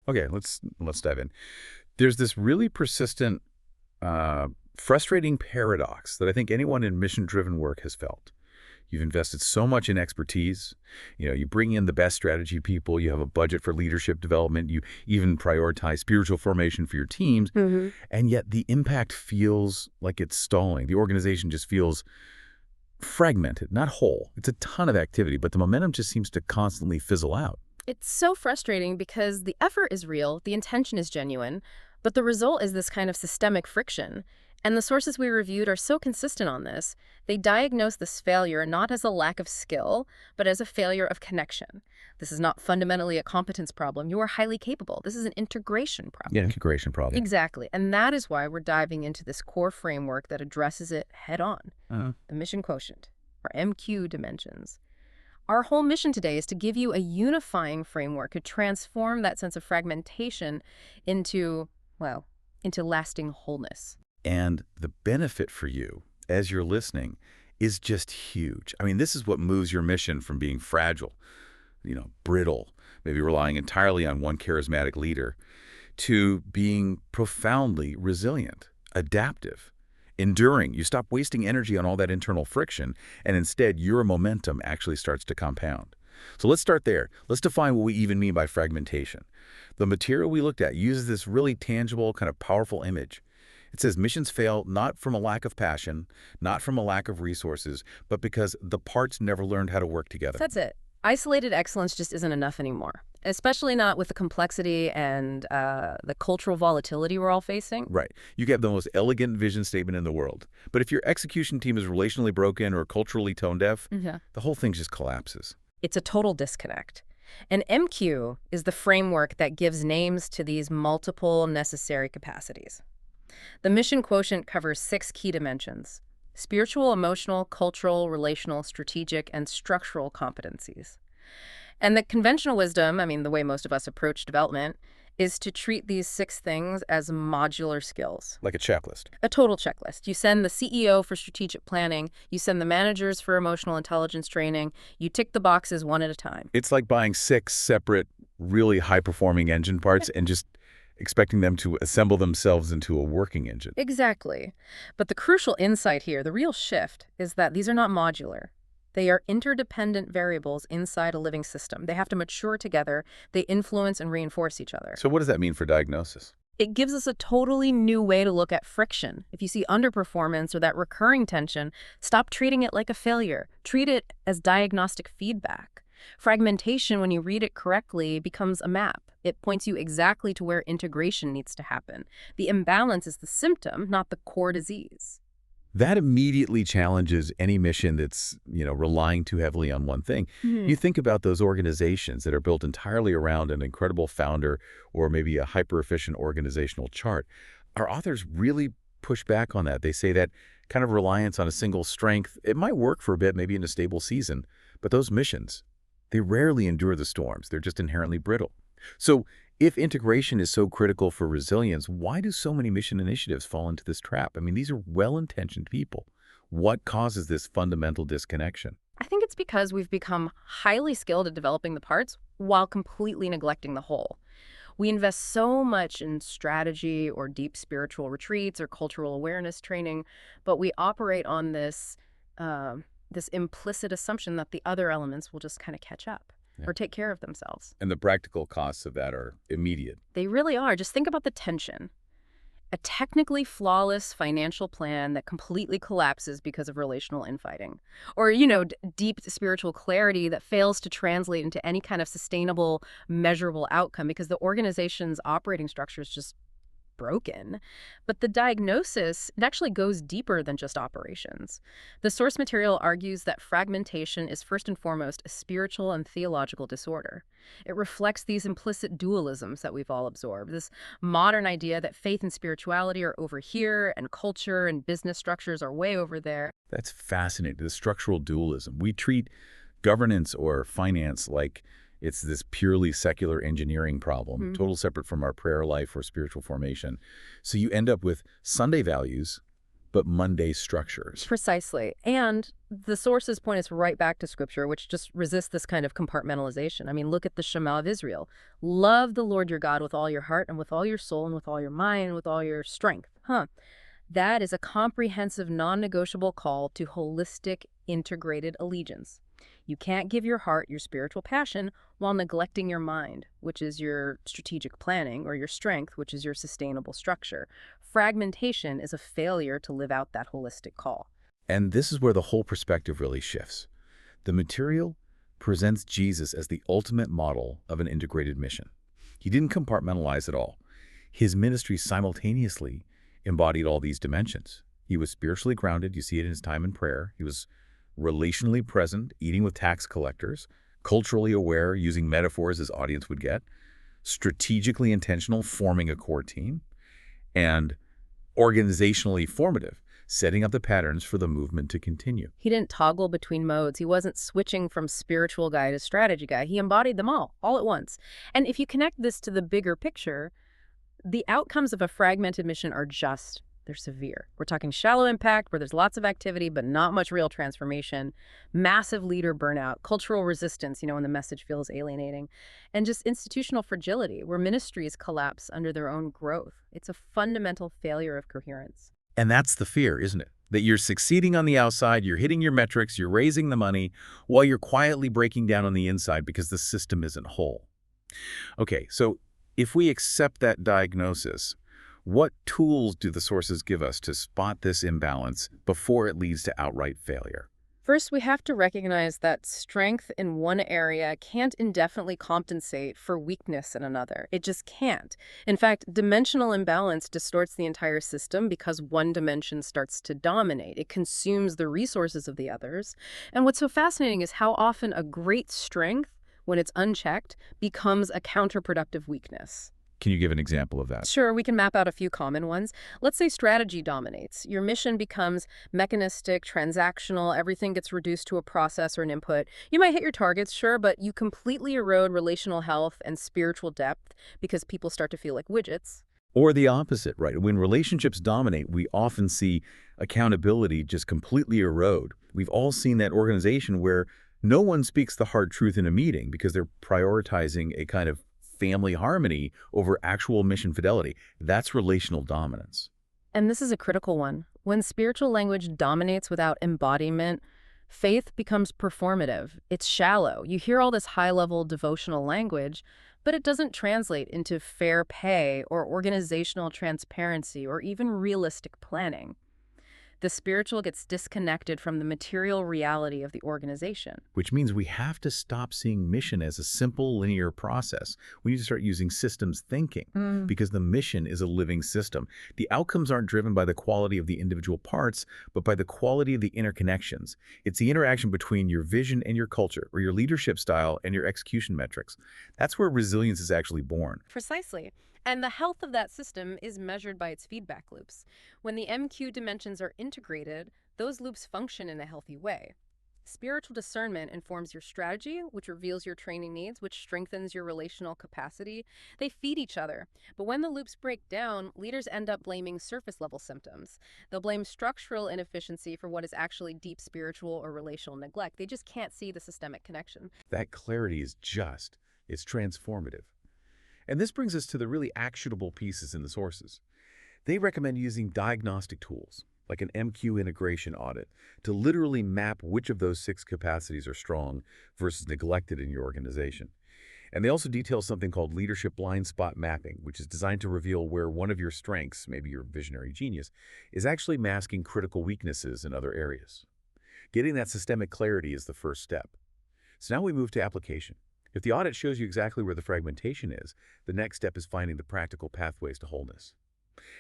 Okay, let's dive in. There's this really persistent, frustrating paradox that I think anyone in mission-driven work has felt. You've invested so much in expertise. You bring in the best strategy people. You have a budget for leadership development. You even prioritize spiritual formation for your teams. And yet the impact feels like it's stalling. The organization just feels fragmented, not whole. It's a ton of activity, but the momentum just seems to constantly fizzle out. It's so frustrating because the effort is real, the intention is genuine, but the result is this kind of systemic friction. And the sources we reviewed are so consistent on this. They diagnose this failure not as a lack of skill, but as a failure of connection. This is not fundamentally a competence problem. You are highly capable. This is an integration problem. Yeah, integration problem. Exactly. And that is why we're diving into this core framework that addresses it head on. The mission quotient, or MQ dimensions. Our whole mission today is to give you a unifying framework to transform that sense of fragmentation into lasting wholeness. And the benefit for you, as you're listening, is just huge. I mean, this is what moves your mission from being fragile, brittle, maybe relying entirely on one charismatic leader, to being profoundly resilient, adaptive, enduring. You stop wasting energy on all that internal friction, and instead your momentum actually starts to compound. So let's start there. Let's define what we even mean by fragmentation. The material we looked at uses this really tangible, kind of powerful image. It says missions fail not from a lack of passion, not from a lack of resources, but because the parts never learned how to work together. That's it. Isolated excellence just isn't enough anymore, especially not with the complexity and the cultural volatility we're all facing. Right. You get the most elegant vision statement in the world. But if your execution team is relationally broken or culturally tone deaf, the whole thing just collapses. It's a total disconnect. And MQ is the framework that gives names to these multiple necessary capacities. The mission quotient covers 6 key dimensions: spiritual, emotional, cultural, relational, strategic, and structural competencies. And the conventional wisdom, the way most of us approach development, is to treat these 6 things as modular skills. Like a checklist. A total checklist. You send the CEO for strategic planning, you send the managers for emotional intelligence training, you tick the boxes one at a time. It's like buying 6 separate, really high-performing engine parts and just expecting them to assemble themselves into a working engine. Exactly. But the crucial insight here, the real shift, is that these are not modular. They are interdependent variables inside a living system. They have to mature together. They influence and reinforce each other. So what does that mean for diagnosis? It gives us a totally new way to look at friction. If you see underperformance or that recurring tension, stop treating it like a failure. Treat it as diagnostic feedback. Fragmentation, when you read it correctly, becomes a map. It points you exactly to where integration needs to happen. The imbalance is the symptom, not the core disease. That immediately challenges any mission that's, relying too heavily on one thing. You think about those organizations that are built entirely around an incredible founder or maybe a hyper-efficient organizational chart. Our authors really push back on that. They say that kind of reliance on a single strength, it might work for a bit, maybe in a stable season, but those missions, they rarely endure the storms. They're just inherently brittle. So if integration is so critical for resilience, why do so many mission initiatives fall into this trap? These are well-intentioned people. What causes this fundamental disconnection? I think it's because we've become highly skilled at developing the parts while completely neglecting the whole. We invest so much in strategy or deep spiritual retreats or cultural awareness training, but we operate on this implicit assumption that the other elements will just kind of catch up. Or take care of themselves. And the practical costs of that are immediate. They really are. Just think about the tension. A technically flawless financial plan that completely collapses because of relational infighting. Or, deep spiritual clarity that fails to translate into any kind of sustainable, measurable outcome because the organization's operating structure is just broken. But the diagnosis, it actually goes deeper than just operations. The source material argues that fragmentation is first and foremost a spiritual and theological disorder. It reflects these implicit dualisms that we've all absorbed, this modern idea that faith and spirituality are over here and culture and business structures are way over there. That's fascinating, the structural dualism. We treat governance or finance like it's this purely secular engineering problem, total separate from our prayer life or spiritual formation. So you end up with Sunday values, but Monday structures. Precisely. And the sources point us right back to Scripture, which just resists this kind of compartmentalization. I mean, look at the Shema of Israel. Love the Lord your God with all your heart and with all your soul and with all your mind and with all your strength. That is a comprehensive, non-negotiable call to holistic, integrated allegiance. You can't give your heart, your spiritual passion, while neglecting your mind, which is your strategic planning, or your strength, which is your sustainable structure. Fragmentation is a failure to live out that holistic call. And this is where the whole perspective really shifts. The material presents Jesus as the ultimate model of an integrated mission. He didn't compartmentalize at all. His ministry simultaneously embodied all these dimensions. He was spiritually grounded. You see it in his time in prayer. He was relationally present, eating with tax collectors, culturally aware, using metaphors his audience would get, strategically intentional, forming a core team, and organizationally formative, setting up the patterns for the movement to continue. He didn't toggle between modes. He wasn't switching from spiritual guy to strategy guy. He embodied them all at once. And if you connect this to the bigger picture, the outcomes of a fragmented mission are just, they're severe. We're talking shallow impact, where there's lots of activity but not much real transformation, massive leader burnout, cultural resistance, when the message feels alienating, and just institutional fragility, where ministries collapse under their own growth. It's a fundamental failure of coherence. And that's the fear, isn't it? That you're succeeding on the outside, you're hitting your metrics, you're raising the money, while you're quietly breaking down on the inside because the system isn't whole. Okay, so if we accept that diagnosis, what tools do the sources give us to spot this imbalance before it leads to outright failure? First, we have to recognize that strength in one area can't indefinitely compensate for weakness in another. It just can't. In fact, dimensional imbalance distorts the entire system because one dimension starts to dominate. It consumes the resources of the others. And what's so fascinating is how often a great strength, when it's unchecked, becomes a counterproductive weakness. Can you give an example of that? Sure, we can map out a few common ones. Let's say strategy dominates. Your mission becomes mechanistic, transactional, everything gets reduced to a process or an input. You might hit your targets, sure, but you completely erode relational health and spiritual depth because people start to feel like widgets. Or the opposite, right? When relationships dominate, we often see accountability just completely erode. We've all seen that organization where no one speaks the hard truth in a meeting because they're prioritizing a kind of family harmony over actual mission fidelity. That's relational dominance. And this is a critical one. When spiritual language dominates without embodiment, faith becomes performative. It's shallow. You hear all this high-level devotional language, but it doesn't translate into fair pay or organizational transparency or even realistic planning. The spiritual gets disconnected from the material reality of the organization. Which means we have to stop seeing mission as a simple linear process. We need to start using systems thinking because the mission is a living system. The outcomes aren't driven by the quality of the individual parts, but by the quality of the interconnections. It's the interaction between your vision and your culture, or your leadership style and your execution metrics. That's where resilience is actually born. Precisely. And the health of that system is measured by its feedback loops. When the MQ dimensions are integrated, those loops function in a healthy way. Spiritual discernment informs your strategy, which reveals your training needs, which strengthens your relational capacity. They feed each other. But when the loops break down, leaders end up blaming surface-level symptoms. They'll blame structural inefficiency for what is actually deep spiritual or relational neglect. They just can't see the systemic connection. That clarity is it's transformative. And this brings us to the really actionable pieces in the sources. They recommend using diagnostic tools, like an MQ integration audit, to literally map which of those 6 capacities are strong versus neglected in your organization. And they also detail something called leadership blind spot mapping, which is designed to reveal where one of your strengths, maybe your visionary genius, is actually masking critical weaknesses in other areas. Getting that systemic clarity is the first step. So now we move to application. If the audit shows you exactly where the fragmentation is, the next step is finding the practical pathways to wholeness.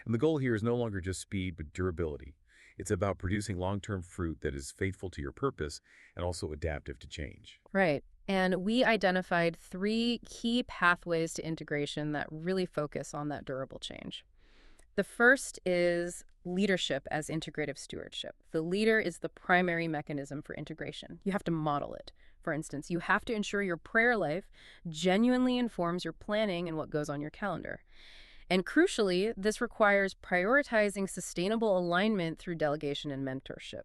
And the goal here is no longer just speed, but durability. It's about producing long-term fruit that is faithful to your purpose and also adaptive to change. Right. And we identified 3 key pathways to integration that really focus on that durable change. The first is leadership as integrative stewardship. The leader is the primary mechanism for integration. You have to model it. For instance, you have to ensure your prayer life genuinely informs your planning and what goes on your calendar. And crucially, this requires prioritizing sustainable alignment through delegation and mentorship.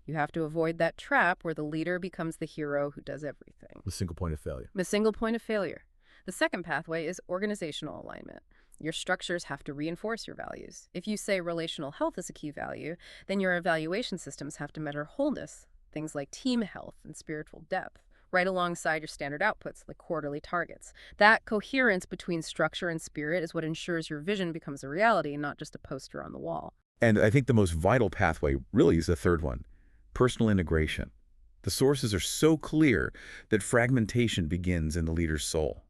You have to avoid that trap where the leader becomes the hero who does everything. The single point of failure. The single point of failure. The second pathway is organizational alignment. Your structures have to reinforce your values. If you say relational health is a key value, then your evaluation systems have to measure wholeness, things like team health and spiritual depth, right alongside your standard outputs like quarterly targets. That coherence between structure and spirit is what ensures your vision becomes a reality, not just a poster on the wall. And I think the most vital pathway really is the third one, personal integration. The sources are so clear that fragmentation begins in the leader's soul.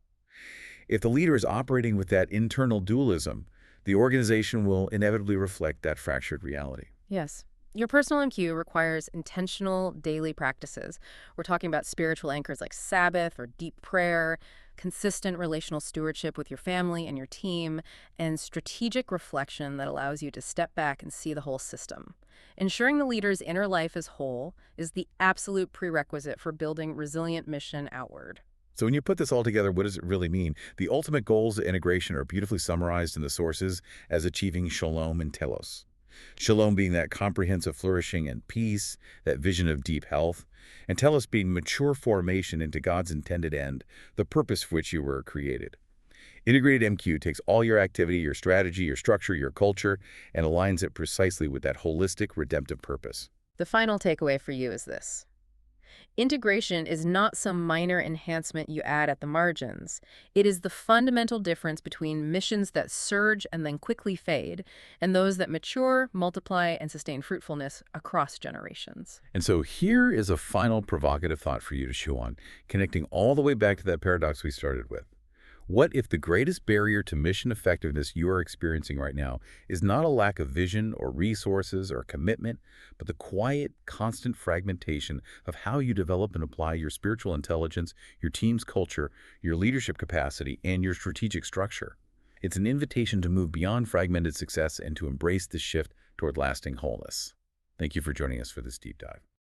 If the leader is operating with that internal dualism, the organization will inevitably reflect that fractured reality. Yes. Your personal MQ requires intentional daily practices. We're talking about spiritual anchors like Sabbath or deep prayer, consistent relational stewardship with your family and your team, and strategic reflection that allows you to step back and see the whole system. Ensuring the leader's inner life is whole is the absolute prerequisite for building resilient mission outward. So when you put this all together, what does it really mean? The ultimate goals of integration are beautifully summarized in the sources as achieving shalom and telos. Shalom being that comprehensive flourishing and peace, that vision of deep health, and telos being mature formation into God's intended end, the purpose for which you were created. Integrated MQ takes all your activity, your strategy, your structure, your culture, and aligns it precisely with that holistic, redemptive purpose. The final takeaway for you is this. Integration is not some minor enhancement you add at the margins. It is the fundamental difference between missions that surge and then quickly fade, and those that mature, multiply, and sustain fruitfulness across generations. And so here is a final provocative thought for you to chew on, connecting all the way back to that paradox we started with. What if the greatest barrier to mission effectiveness you are experiencing right now is not a lack of vision or resources or commitment, but the quiet, constant fragmentation of how you develop and apply your spiritual intelligence, your team's culture, your leadership capacity, and your strategic structure? It's an invitation to move beyond fragmented success and to embrace the shift toward lasting wholeness. Thank you for joining us for this deep dive.